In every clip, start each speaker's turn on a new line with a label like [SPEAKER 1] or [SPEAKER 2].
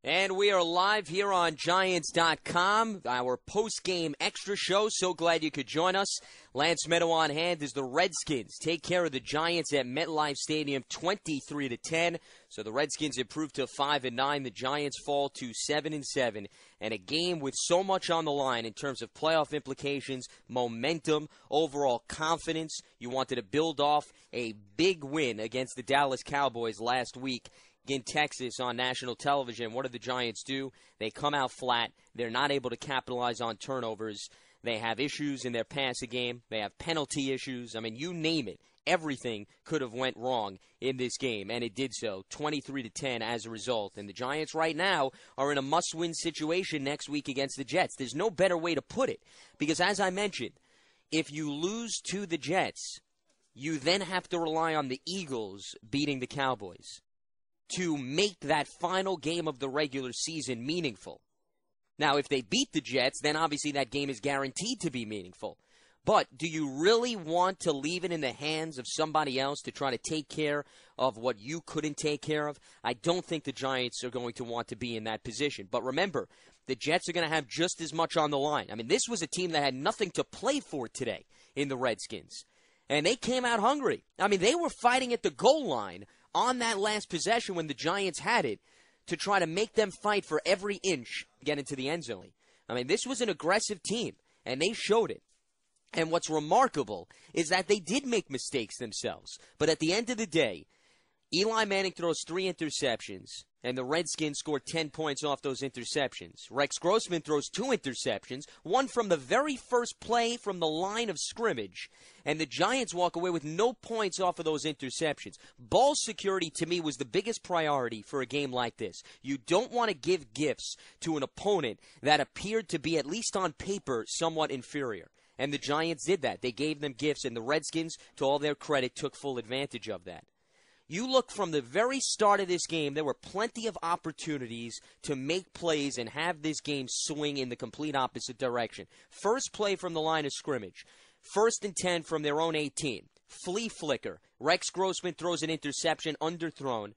[SPEAKER 1] And we are live here on Giants.com, our post-game extra show. So glad you could join us. Lance Meadow on hand as the Redskins take care of the Giants at MetLife Stadium 23-10. So the Redskins improve to 5-9. The Giants fall to 7-7. And a game with so much on the line in terms of playoff implications, momentum, overall confidence. You wanted to build off a big win against the Dallas Cowboys last week in Texas on national television. What do the Giants do? They come out flat. They're not able to capitalize on turnovers. They have issues in their passing game. They have penalty issues. I mean, you name it. Everything could have went wrong in this game, and it did so, 23-10 as a result. And the Giants right now are in a must-win situation next week against the Jets. There's no better way to put it, because as I mentioned, if you lose to the Jets, you then have to rely on the Eagles beating the Cowboys to make that final game of the regular season meaningful. Now, if they beat the Jets, then obviously that game is guaranteed to be meaningful. But do you really want to leave it in the hands of somebody else to try to take care of what you couldn't take care of? I don't think the Giants are going to want to be in that position. But remember, the Jets are going to have just as much on the line. I mean, this was a team that had nothing to play for today in the Redskins. And they came out hungry. I mean, they were fighting at the goal line on that last possession when the Giants had it to try to make them fight for every inch to get into the end zone. I mean, this was an aggressive team, and they showed it. And what's remarkable is that they did make mistakes themselves. But at the end of the day, Eli Manning throws 3 interceptions, and the Redskins scored 10 points off those interceptions. Rex Grossman throws 2 interceptions, one from the very first play from the line of scrimmage, and the Giants walk away with no points off of those interceptions. Ball security, to me, was the biggest priority for a game like this. You don't want to give gifts to an opponent that appeared to be, at least on paper, somewhat inferior. And the Giants did that. They gave them gifts, and the Redskins, to all their credit, took full advantage of that. You look from the very start of this game, there were plenty of opportunities to make plays and have this game swing in the complete opposite direction. First play from the line of scrimmage. 1st and 10 from their own 18. Flea flicker. Rex Grossman throws an interception, underthrown.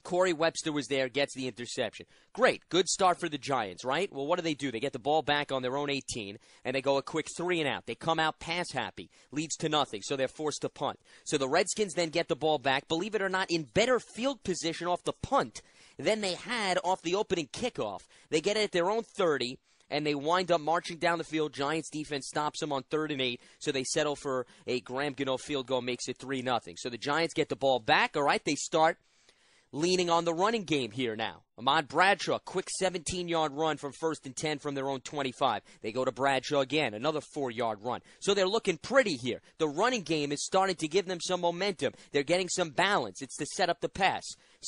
[SPEAKER 1] Corey Webster was there, gets the interception. Great, good start for the Giants, right? Well, what do? They get the ball back on their own 18, and they go a quick 3 and out. They come out pass happy, leads to nothing, so they're forced to punt. So the Redskins then get the ball back, believe it or not, in better field position off the punt than they had off the opening kickoff. They get it at their own 30, and they wind up marching down the field. Giants defense stops them on 3rd and 8, so they settle for a Graham Gano field goal, makes it 3-0. So the Giants get the ball back, all right, they start leaning on the running game here now. Ahmad Bradshaw, quick 17-yard run from 1st and 10 from their own 25. They go to Bradshaw again, another 4-yard run. So they're looking pretty here. The running game is starting to give them some momentum. They're getting some balance. It's to set up the pass.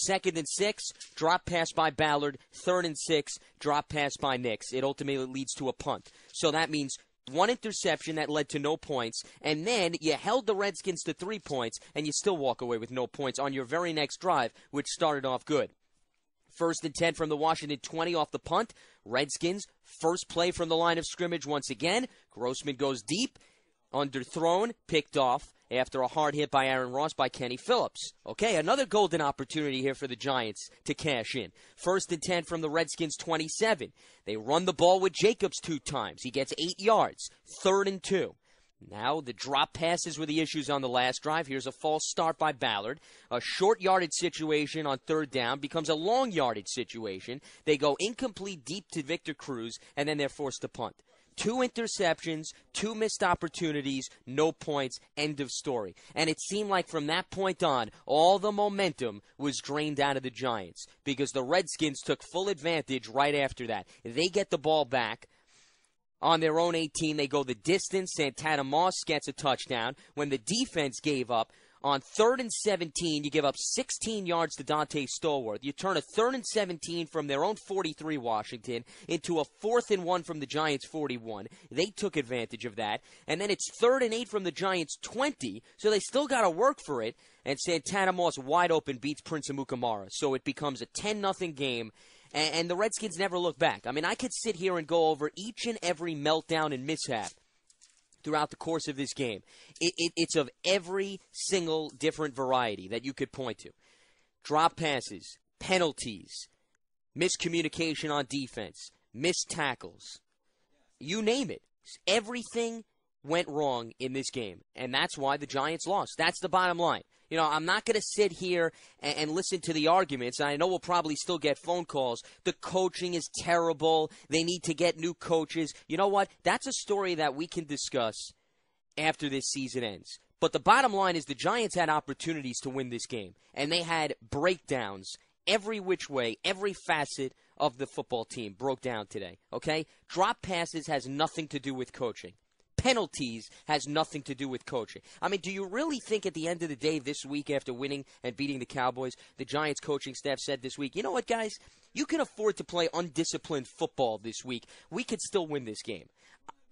[SPEAKER 1] 2nd and 6, drop pass by Ballard. 3rd and 6, drop pass by Nix. It ultimately leads to a punt. So that means 1 interception that led to no points, and then you held the Redskins to 3 points, and you still walk away with no points on your very next drive, which started off good. 1st and 10 from the Washington 20 off the punt. Redskins, first play from the line of scrimmage once again. Grossman goes deep, underthrown, picked off after a hard hit by Aaron Ross by Kenny Phillips. Okay, another golden opportunity here for the Giants to cash in. 1st and 10 from the Redskins 27. They run the ball with Jacobs 2 times. He gets 8 yards. 3rd and 2. Now the drop passes were the issues on the last drive. Here's a false start by Ballard. A short yardage situation on 3rd down becomes a long yardage situation. They go incomplete deep to Victor Cruz, and then they're forced to punt. 2 interceptions, 2 missed opportunities, no points, end of story. And it seemed like from that point on, all the momentum was drained out of the Giants because the Redskins took full advantage right after that. They get the ball back. On their own 18, they go the distance. Santana Moss gets a touchdown. When the defense gave up, on 3rd and 17, you give up 16 yards to Dante Stallworth. You turn a 3rd and 17 from their own 43, Washington, into a 4th and 1 from the Giants' 41. They took advantage of that. And then it's 3rd and 8 from the Giants' 20, so they still got to work for it. And Santana Moss wide open beats Prince Amukamara. So it becomes a 10-0 game. And the Redskins never look back. I mean, I could sit here and go over each and every meltdown and mishap throughout the course of this game. It's of every single different variety that you could point to. Drop passes, penalties, miscommunication on defense, missed tackles, you name it. Everything went wrong in this game, and that's why the Giants lost. That's the bottom line. You know, I'm not going to sit here and listen to the arguments. I know we'll probably still get phone calls. The coaching is terrible. They need to get new coaches. You know what? That's a story that we can discuss after this season ends. But the bottom line is the Giants had opportunities to win this game, and they had breakdowns every which way, every facet of the football team broke down today, okay? Drop passes has nothing to do with coaching. Penalties has nothing to do with coaching. I mean, do you really think at the end of the day this week after winning and beating the Cowboys, the Giants coaching staff said this week, you know what, guys? You can afford to play undisciplined football this week. We could still win this game.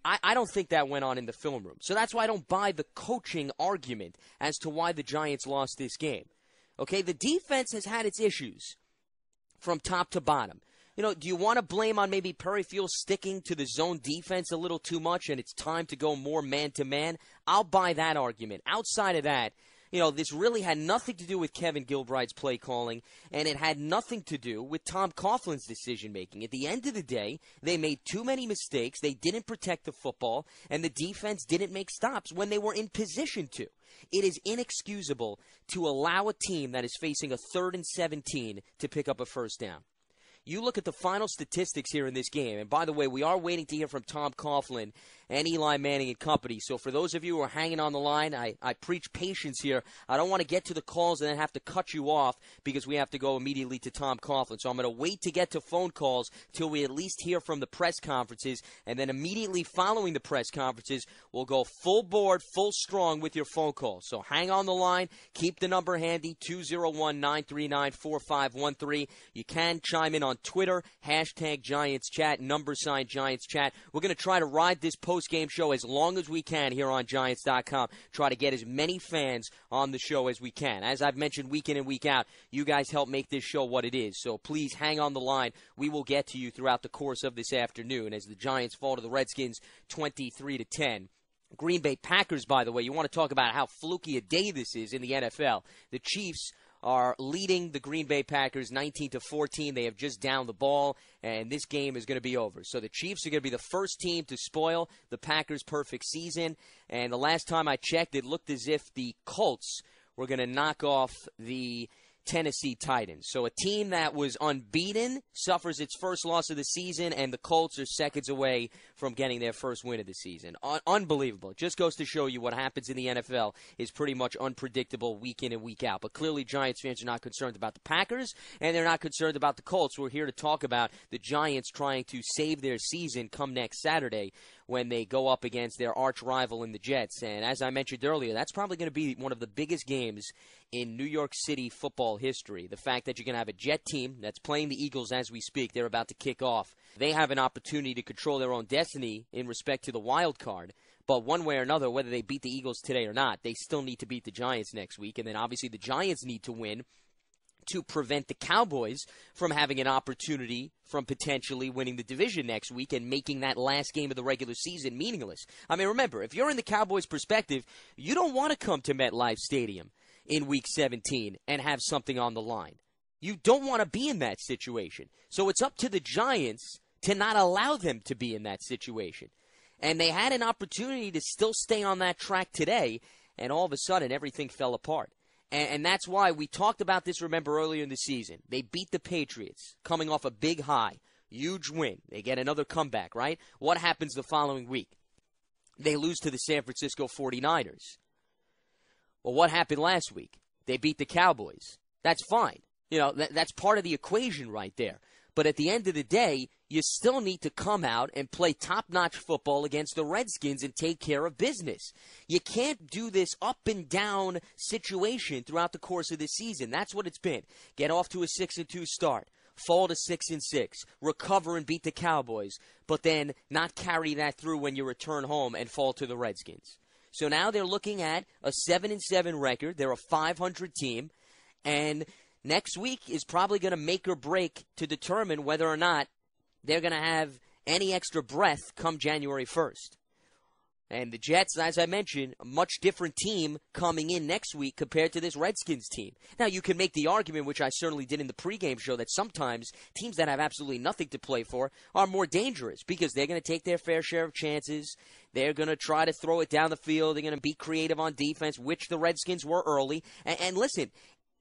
[SPEAKER 1] I don't think that went on in the film room. So that's why I don't buy the coaching argument as to why the Giants lost this game. Okay, the defense has had its issues from top to bottom. You know, do you want to blame on maybe Perryfield sticking to the zone defense a little too much and it's time to go more man-to-man? I'll buy that argument. Outside of that, you know, this really had nothing to do with Kevin Gilbride's play calling, and it had nothing to do with Tom Coughlin's decision-making. At the end of the day, they made too many mistakes, they didn't protect the football, and the defense didn't make stops when they were in position to. It is inexcusable to allow a team that is facing a 3rd and 17 to pick up a first down. You look at the final statistics here in this game, and by the way, we are waiting to hear from Tom Coughlin and Eli Manning and company. So for those of you who are hanging on the line, I preach patience here. I don't want to get to the calls and then have to cut you off because we have to go immediately to Tom Coughlin. So I'm going to wait to get to phone calls till we at least hear from the press conferences, and then immediately following the press conferences, we'll go full board, full strong with your phone calls. So hang on the line. Keep the number handy, 201-939-4513. You can chime in on Twitter, hashtag Giants Chat, #, Giants Chat. We're going to try to ride this post-game show as long as we can here on Giants.com. Try to get as many fans on the show as we can. As I've mentioned week in and week out, you guys help make this show what it is. So please hang on the line. We will get to you throughout the course of this afternoon as the Giants fall to the Redskins 23-10. Green Bay Packers, by the way, you want to talk about how fluky a day this is in the NFL. The Chiefs are leading the Green Bay Packers 19-14. They have just downed the ball, and this game is going to be over. So the Chiefs are going to be the first team to spoil the Packers' perfect season. And the last time I checked, it looked as if the Colts were going to knock off the Tennessee Titans. So a team that was unbeaten suffers its first loss of the season, and the Colts are seconds away from getting their first win of the season. Unbelievable. It just goes to show you what happens in the NFL is pretty much unpredictable week in and week out. But clearly Giants fans are not concerned about the Packers, and they're not concerned about the Colts. We're here to talk about the Giants trying to save their season come next Saturday when they go up against their arch rival in the Jets. And as I mentioned earlier, that's probably going to be one of the biggest games in New York City football history. The fact that you're going to have a Jet team that's playing the Eagles as we speak. They're about to kick off. They have an opportunity to control their own destiny in respect to the wild card. But one way or another, whether they beat the Eagles today or not, they still need to beat the Giants next week. And then obviously the Giants need to win to prevent the Cowboys from having an opportunity from potentially winning the division next week and making that last game of the regular season meaningless. I mean, remember, if you're in the Cowboys' perspective, you don't want to come to MetLife Stadium in Week 17 and have something on the line. You don't want to be in that situation. So it's up to the Giants to not allow them to be in that situation. And they had an opportunity to still stay on that track today, and all of a sudden everything fell apart. And that's why we talked about this, remember, earlier in the season. They beat the Patriots, coming off a big high. Huge win. They get another comeback, right? What happens the following week? They lose to the San Francisco 49ers. Well, what happened last week? They beat the Cowboys. That's fine. You know, that's part of the equation right there. But at the end of the day, you still need to come out and play top-notch football against the Redskins and take care of business. You can't do this up-and-down situation throughout the course of the season. That's what it's been. Get off to a 6-2 start, fall to 6-6, recover and beat the Cowboys, but then not carry that through when you return home and fall to the Redskins. So now they're looking at a 7-7 record. They're a 500 team, and next week is probably going to make or break to determine whether or not they're going to have any extra breath come January 1st. And the Jets, as I mentioned, a much different team coming in next week compared to this Redskins team. Now, you can make the argument, which I certainly did in the pregame show, that sometimes teams that have absolutely nothing to play for are more dangerous because they're going to take their fair share of chances. They're going to try to throw it down the field. They're going to be creative on defense, which the Redskins were early. And listen,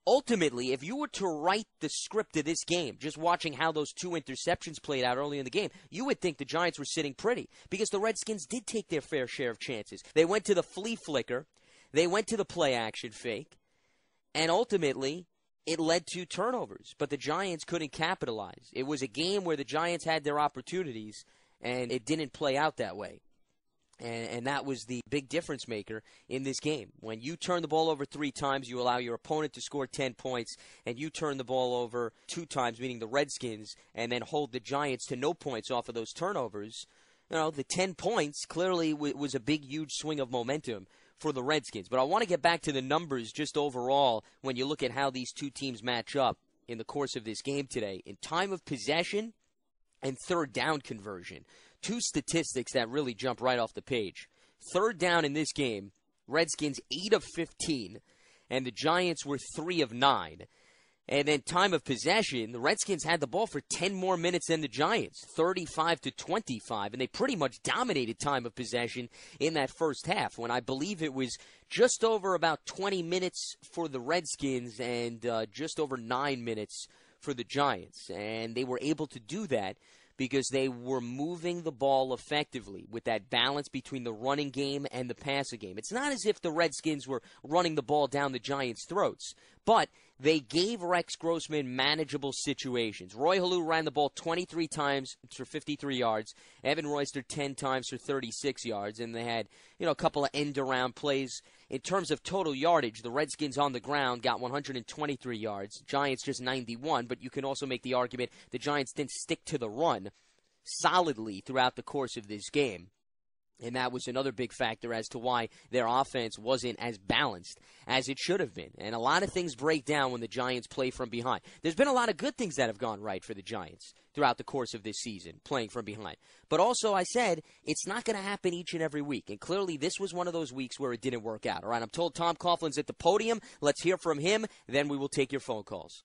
[SPEAKER 1] ultimately, if you were to write the script of this game, just watching how those 2 interceptions played out early in the game, you would think the Giants were sitting pretty because the Redskins did take their fair share of chances. They went to the flea flicker. They went to the play action fake. And ultimately, it led to turnovers. But the Giants couldn't capitalize. It was a game where the Giants had their opportunities, and it didn't play out that way. And that was the big difference maker in this game. When you turn the ball over 3 times, you allow your opponent to score 10 points, and you turn the ball over 2 times, meaning the Redskins, and then hold the Giants to no points off of those turnovers. You know, the 10 points clearly was a big, huge swing of momentum for the Redskins. But I want to get back to the numbers just overall when you look at how these two teams match up in the course of this game today. In time of possession and third down conversion. 2 statistics that really jump right off the page. Third down in this game, Redskins 8 of 15, and the Giants were 3 of 9. And then time of possession, the Redskins had the ball for 10 more minutes than the Giants, 35-25, and they pretty much dominated time of possession in that first half, when I believe it was just over about 20 minutes for the Redskins and just over 9 minutes for the Giants. And they were able to do that because they were moving the ball effectively with that balance between the running game and the passing game. It's not as if the Redskins were running the ball down the Giants' throats, but they gave Rex Grossman manageable situations. Roy Halou ran the ball 23 times for 53 yards. Evan Royster 10 times for 36 yards. And they had, a couple of end-around plays. In terms of total yardage, the Redskins on the ground got 123 yards. Giants just 91. But you can also make the argument the Giants didn't stick to the run solidly throughout the course of this game. And that was another big factor as to why their offense wasn't as balanced as it should have been. And a lot of things break down when the Giants play from behind. There's been a lot of good things that have gone right for the Giants throughout the course of this season, playing from behind. But also, I said, it's not going to happen each and every week. And clearly, this was one of those weeks where it didn't work out. All right, I'm told Tom Coughlin's at the podium. Let's hear from him. Then we will take your phone calls.